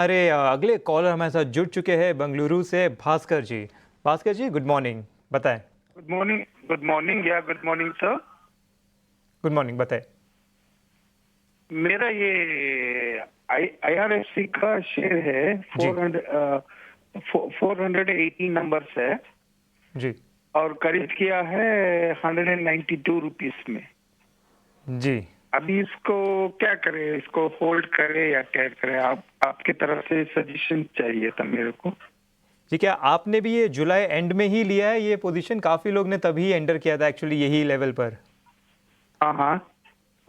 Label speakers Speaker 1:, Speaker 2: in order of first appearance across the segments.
Speaker 1: अगले कॉलर हमारे साथ जुड़ चुके हैं बेंगलुरु से भास्कर जी। भास्कर जी, गुड मॉर्निंग, बताएं।
Speaker 2: गुड मॉर्निंग या good morning sir.
Speaker 1: Good morning, बताएं।
Speaker 2: मेरा ये IRFC का शेयर है
Speaker 1: जी
Speaker 2: 480 नंबर है
Speaker 1: जी
Speaker 2: और खरीद किया है 192 रुपीस में।
Speaker 1: जी।
Speaker 2: अभी इसको क्या करें, इसको होल्ड करें या क्या करें? आपकी तरफ से सजेशन चाहिए था मेरे को।
Speaker 1: जी, क्या आपने भी ये जुलाई एंड में ही लिया है ये पोजीशन? काफ़ी लोग ने तभी एंटर किया था एक्चुअली यही लेवल पर।
Speaker 2: हाँ हाँ,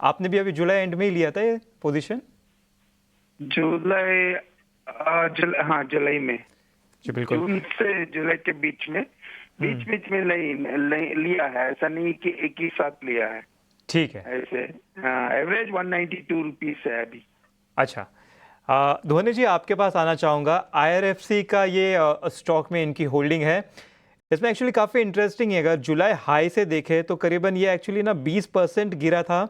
Speaker 1: आपने भी अभी जुलाई एंड में ही लिया था ये पोजीशन?
Speaker 2: जुलाई हाँ जुलाई में,
Speaker 1: जी बिल्कुल।
Speaker 2: जून से जुलाई के बीच में बीच में लिया है। ऐसा नहीं कि एक ही साथ लिया है,
Speaker 1: ठीक है।
Speaker 2: ऐसे। हाँ, एवरेज 192 रुपीस है अभी।
Speaker 1: अच्छा, धोनी जी आपके पास आना चाहूँगा। IRFC का ये स्टॉक में इनकी होल्डिंग है। इसमें एक्चुअली काफ़ी इंटरेस्टिंग है, अगर जुलाई हाई से देखें तो करीबन ये एक्चुअली ना 20% गिरा था।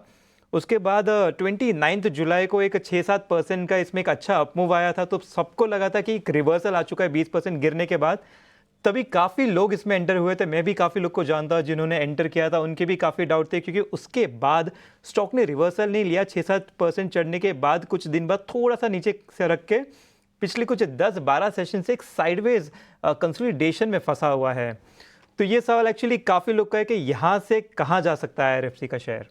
Speaker 1: उसके बाद 29 जुलाई को एक 6-7% का इसमें एक अच्छा अपमूव आया था, तो सबको लगा था कि एक रिवर्सल आ चुका है 20% गिरने के बाद। तभी काफ़ी लोग इसमें एंटर हुए थे। मैं भी काफ़ी लोग को जानता हूँ जिन्होंने एंटर किया था, उनके भी काफ़ी डाउट थे, क्योंकि उसके बाद स्टॉक ने रिवर्सल नहीं लिया। 6-7% चढ़ने के बाद कुछ दिन बाद थोड़ा सा नीचे से रख के पिछले कुछ 10-12 सेशन से एक साइडवेज कंसोलिडेशन में फंसा हुआ है। तो ये सवाल एक्चुअली काफ़ी लोग का है कि यहाँ से कहाँ जा सकता है IRFC का शेयर?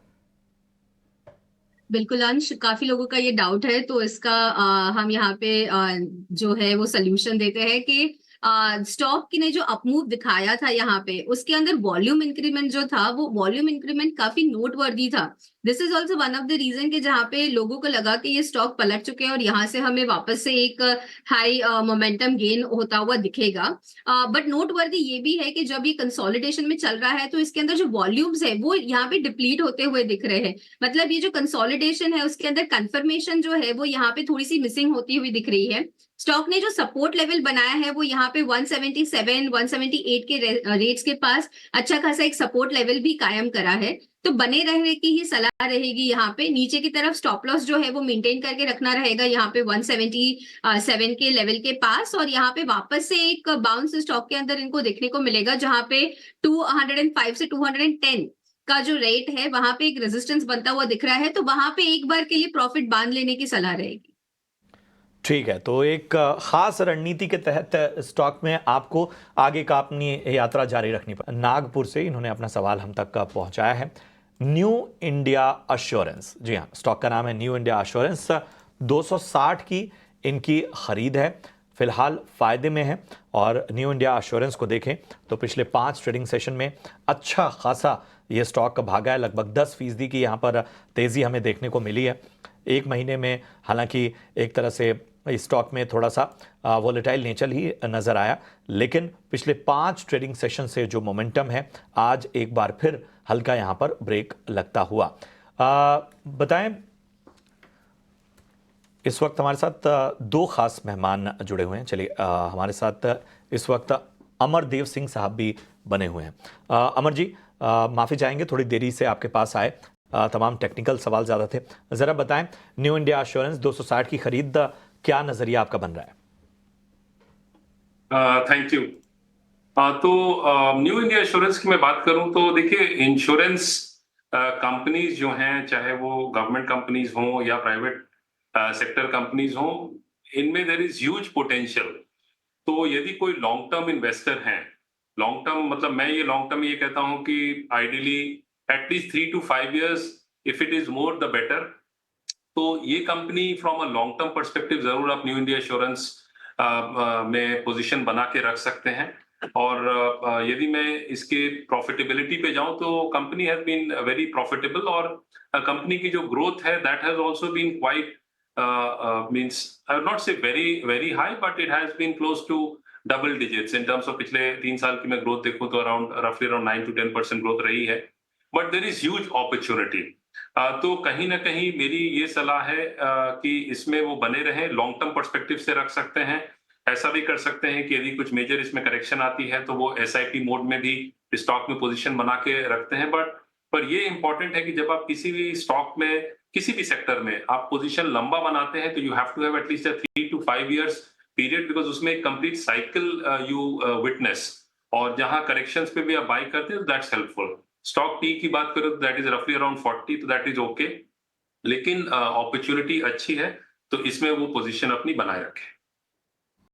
Speaker 3: बिल्कुल अंश, काफी लोगों का ये डाउट है, तो इसका हम यहाँ पे जो है वो सोल्यूशन देते हैं कि स्टॉक की ने जो अपमूव दिखाया था यहाँ पे, उसके अंदर वॉल्यूम इंक्रीमेंट जो था, वो वॉल्यूम इंक्रीमेंट काफी नोटवर्दी था। This is also one of the reason कि जहाँ पे लोगों को लगा कि ये स्टॉक पलट चुके हैं और यहाँ से हमें वापस से एक हाई मोमेंटम गेन होता हुआ दिखेगा। बट नोटवर्दी ये भी है कि जब ये कंसोलिडेशन में चल रहा है तो इसके अंदर जो वॉल्यूम्स है वो यहाँ पे डिप्लीट होते हुए दिख रहे हैं। मतलब ये जो कंसोलिडेशन है उसके अंदर कंफर्मेशन जो है वो यहाँ पे थोड़ी सी मिसिंग होती हुई दिख रही है। स्टॉक ने जो सपोर्ट लेवल बनाया है वो यहाँ पे 177 178 के रेट्स के पास अच्छा खासा एक सपोर्ट लेवल भी कायम करा है। तो बने रहने की ही सलाह रहेगी। यहाँ पे नीचे की तरफ स्टॉप लॉस जो है वो मेंटेन करके रखना रहेगा यहाँ पे 177 के लेवल के पास, और यहाँ पे वापस से एक बाउंस स्टॉक के अंदर इनको देखने को मिलेगा जहां पे 205 से 210 का जो रेट है वहां पे एक रेजिस्टेंस बनता हुआ दिख रहा है। तो वहां पे एक बार के लिए प्रॉफिट बांध लेने की सलाह रहेगी।
Speaker 4: ठीक है, तो एक खास रणनीति के तहत स्टॉक में आपको आगे का अपनी यात्रा जारी रखनी पड़े। नागपुर से इन्होंने अपना सवाल हम तक पहुंचाया है। न्यू इंडिया एश्योरेंस, जी हाँ, स्टॉक का नाम है न्यू इंडिया एश्योरेंस। 260 की इनकी खरीद है, फिलहाल फायदे में है। और न्यू इंडिया एश्योरेंस को देखें तो पिछले 5 ट्रेडिंग सेशन में अच्छा खासा ये स्टॉक भागा है। लगभग 10% की यहाँ पर तेजी हमें देखने को मिली है एक महीने में। हालांकि एक तरह से इस स्टॉक में थोड़ा सा वॉलेटाइल नेचर ही नजर आया, लेकिन पिछले 5 ट्रेडिंग सेशन से जो मोमेंटम है, आज एक बार फिर हल्का यहां पर ब्रेक लगता हुआ। बताएं, इस वक्त हमारे साथ 2 खास मेहमान जुड़े हुए हैं। चलिए, हमारे साथ इस वक्त अमरदेव सिंह साहब भी बने हुए हैं। अमर जी, माफी चाहेंगे थोड़ी देरी से आपके पास आए, तमाम टेक्निकल सवाल ज्यादा थे। जरा बताएं, न्यू इंडिया एश्योरेंस 260 की खरीद, क्या नजरिया आपका बन रहा है?
Speaker 5: Thank you. तो न्यू इंडिया इंश्योरेंस की मैं बात करूं तो देखिए, इंश्योरेंस कंपनीज जो हैं, चाहे वो गवर्नमेंट कंपनीज हों या प्राइवेट सेक्टर कंपनीज हों, इनमें देयर इज ह्यूज पोटेंशियल। तो यदि कोई लॉन्ग टर्म इन्वेस्टर हैं, लॉन्ग टर्म मतलब मैं ये लॉन्ग टर्म ये कहता हूं कि ideally at least 3 to 5 years, if it is more the better. तो ये company from a long term perspective जरूर आप न्यू इंडिया इंश्योरेंस में पोजीशन बना के रख सकते हैं। और यदि मैं इसके प्रॉफिटेबिलिटी पे जाऊं तो company has been very profitable, और कंपनी की जो ग्रोथ है that has also been quite, means I would not say very very high, but it has been close to double digits in terms of पिछले 3 साल की मैं growth देखूं तो अराउंड रफली अराउंड 9 to 10% ग्रोथ रही है। But there is huge opportunity. तो कहीं ना कहीं मेरी ये सलाह है कि इसमें वो बने रहें, लॉन्ग टर्म पर्सपेक्टिव से रख सकते हैं। ऐसा भी कर सकते हैं कि यदि कुछ मेजर इसमें करेक्शन आती है तो वो SIP मोड में भी स्टॉक में पोजीशन बना के रखते हैं। बट पर ये इंपॉर्टेंट है कि जब आप किसी भी स्टॉक में किसी भी सेक्टर में आप पोजीशन लंबा बनाते हैं तो you have to have at least 3 to 5 years period, because उसमें एक कंप्लीट साइकिल यू विटनेस, और जहां करेक्शंस पे भी आप बाई करते हैं, दैट्स हेल्पफुल। स्टॉक टी की बात करो तो दैट इज रफली अराउंड 40, तो दैट इज ओके, लेकिन अपॉर्चुनिटी अच्छी है तो इसमें वो पोजीशन अपनी बनाए रखें।